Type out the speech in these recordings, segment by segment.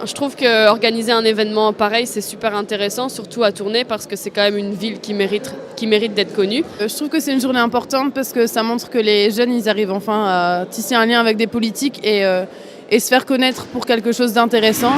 je trouve qu'organiser un événement pareil, c'est super intéressant, surtout à Tournai, parce que c'est quand même une ville qui mérite d'être connue. Je trouve que c'est une journée importante parce que ça montre que les jeunes, ils arrivent enfin à tisser un lien avec des politiques et se faire connaître pour quelque chose d'intéressant.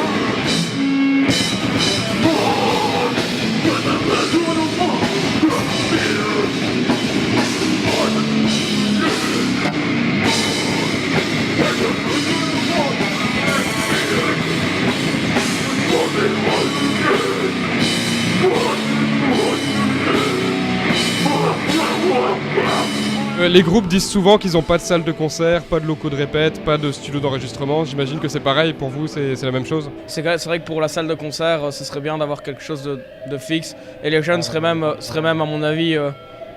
Les groupes disent souvent qu'ils n'ont pas de salle de concert, pas de locaux de répète, pas de studio d'enregistrement. J'imagine que c'est pareil pour vous, c'est la même chose? C'est vrai que pour la salle de concert, ce serait bien d'avoir quelque chose de fixe. Et les jeunes seraient même à mon avis,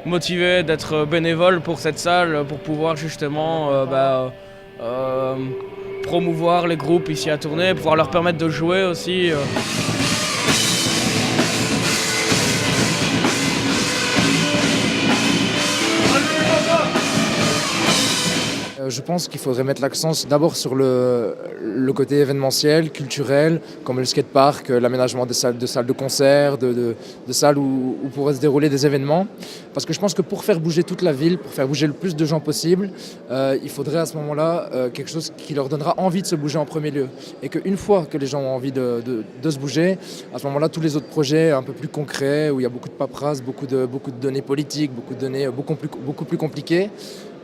motivés d'être bénévoles pour cette salle, pour pouvoir justement promouvoir les groupes ici à Tournai, pouvoir leur permettre de jouer aussi. Je pense qu'il faudrait mettre l'accent d'abord sur le côté événementiel, culturel, comme le skatepark, l'aménagement de salles de concert, de salles où pourraient se dérouler des événements. Parce que je pense que pour faire bouger toute la ville, pour faire bouger le plus de gens possible, il faudrait à ce moment-là quelque chose qui leur donnera envie de se bouger en premier lieu. Et qu'une fois que les gens ont envie de se bouger, à ce moment-là, tous les autres projets un peu plus concrets, où il y a beaucoup de paperasse, beaucoup de données politiques, beaucoup de données beaucoup plus compliquées,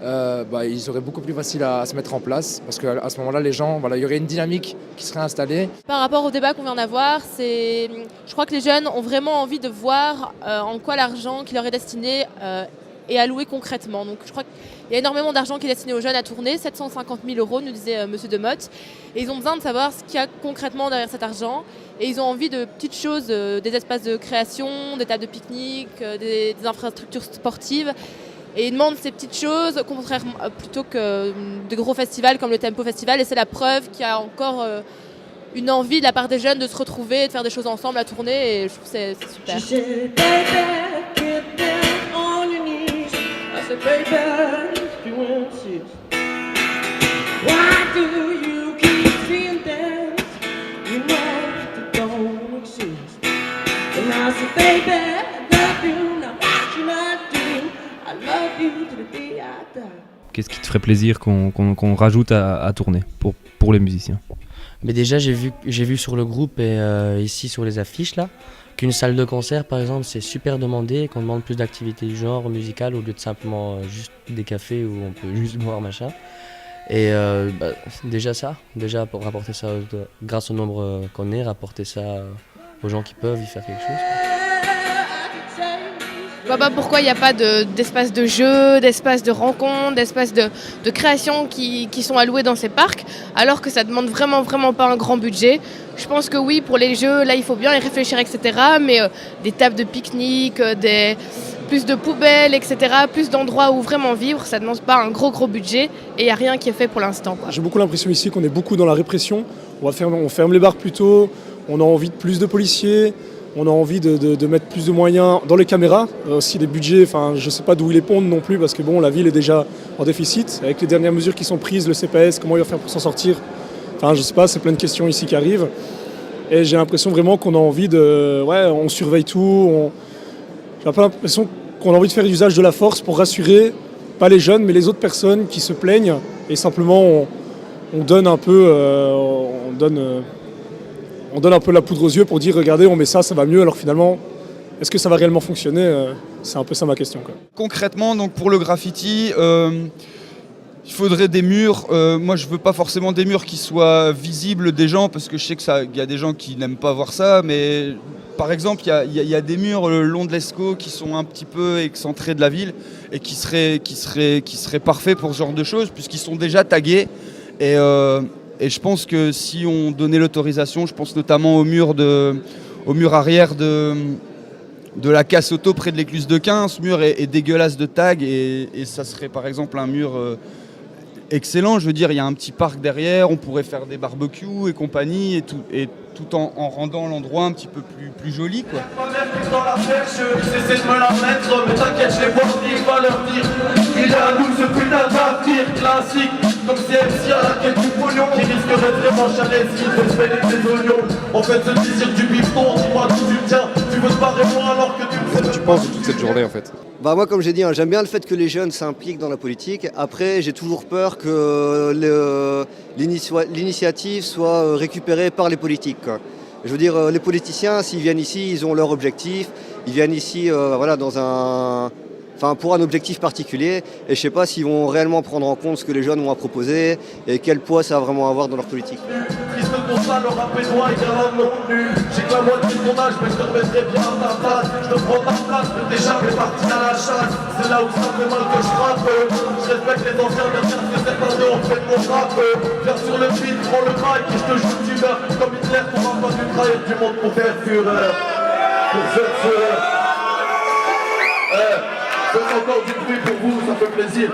ils seraient beaucoup plus faciles à se mettre en place parce qu'à ce moment-là, les gens, il y aurait une dynamique qui serait installée. Par rapport au débat qu'on vient d'avoir, je crois que les jeunes ont vraiment envie de voir en quoi l'argent qui leur est destiné est alloué concrètement. Donc je crois qu'il y a énormément d'argent qui est destiné aux jeunes à Tournai, 750 000 €, nous disait M. Demotte. Et ils ont besoin de savoir ce qu'il y a concrètement derrière cet argent. Et ils ont envie de petites choses, des espaces de création, des tables de pique-nique, des infrastructures sportives. Et ils demandent ces petites choses plutôt que de gros festivals comme le Tempo Festival. Et c'est la preuve qu'il y a encore une envie de la part des jeunes de se retrouver et de faire des choses ensemble à Tournai. Et je trouve que c'est super. Qu'est-ce qui te ferait plaisir qu'on rajoute à Tournai pour les musiciens? Mais déjà, j'ai vu sur le groupe et ici sur les affiches là, qu'une salle de concert par exemple c'est super demandé, qu'on demande plus d'activités du genre musicales au lieu de simplement juste des cafés où on peut juste boire machin. Et déjà pour rapporter ça grâce au nombre qu'on est, rapporter ça aux gens qui peuvent y faire quelque chose. Je vois pas pourquoi il n'y a pas d'espace de jeu, d'espace de rencontre, d'espace de création qui sont alloués dans ces parcs, alors que ça demande vraiment pas un grand budget. Je pense que oui, pour les jeux, là il faut bien y réfléchir, etc. Mais des tables de pique-nique, plus de poubelles, etc., plus d'endroits où vraiment vivre, ça ne demande pas un gros budget et il n'y a rien qui est fait pour l'instant. J'ai beaucoup l'impression ici qu'on est beaucoup dans la répression. On ferme les bars plus tôt, on a envie de plus de policiers. On a envie de mettre plus de moyens dans les caméras, aussi des budgets, je ne sais pas d'où ils les pondent non plus parce que la ville est déjà en déficit. Avec les dernières mesures qui sont prises, le CPS, comment il va faire pour s'en sortir? Je ne sais pas, c'est plein de questions ici qui arrivent. Et j'ai l'impression vraiment qu'on a envie on surveille tout. J'ai un peu l'impression qu'on a envie de faire usage de la force pour rassurer, pas les jeunes, mais les autres personnes qui se plaignent. Et simplement, on donne un peu... On donne un peu la poudre aux yeux pour dire regardez, on met ça va mieux, alors finalement est-ce que ça va réellement fonctionner? C'est un peu ça ma question. Concrètement, donc pour le graffiti, il faudrait des murs. Moi je veux pas forcément des murs qui soient visibles des gens parce que je sais qu'il y a des gens qui n'aiment pas voir ça, mais par exemple il y a des murs le long de l'Escaut qui sont un petit peu excentrés de la ville et qui seraient parfaits pour ce genre de choses puisqu'ils sont déjà tagués. Et je pense que si on donnait l'autorisation, je pense notamment au mur arrière de la casse auto près de l'écluse de Quin. Ce mur est dégueulasse de tags et ça serait par exemple un mur excellent. Je veux dire, il y a un petit parc derrière, on pourrait faire des barbecues et compagnie et tout en rendant l'endroit un petit peu plus joli, quoi. Dans la perche, j'essaie de me la mettre, mais t'inquiète, je les vois venir, je vais leur dire. Il est à nous ce putain d'avenir classique. comme si MC à la quête du pognon. Qui risquerait vraiment chalet s'il fait spéler des oignons. En fait ce désir du bifton, dis-moi d'où tu tiens. Tu veux te barrer moi alors que tu me sais. Qu'est-ce que tu penses de toute cette journée en fait? Bah moi comme j'ai dit, hein, j'aime bien le fait que les jeunes s'impliquent dans la politique. Après j'ai toujours peur que l'initiative soit récupérée par les politiques, quoi. Je veux dire, les politiciens, s'ils viennent ici, ils ont leur objectif. Ils viennent ici voilà, pour un objectif particulier. Et je ne sais pas s'ils vont réellement prendre en compte ce que les jeunes ont à proposer et quel poids ça va vraiment avoir dans leur politique. Triste constat, le rap est droit et gamin non nu. J'ai que la moitié de ton âge, mais je te remettrai bien à ta place. Je te prends ta place, mais déjà t'es parti à la chasse. C'est là où ça fait mal que je frappe. Je respecte les anciens, mais tiens, que c'est pas d'eux, on fait mon rap. Viens sur le beat, prends le mic et je te joue du beurre. Comme Hitler, t'auras pas dû trahir du monde pour faire fureur. Pour faire fureur. Faites encore du bruit pour vous, ça fait plaisir.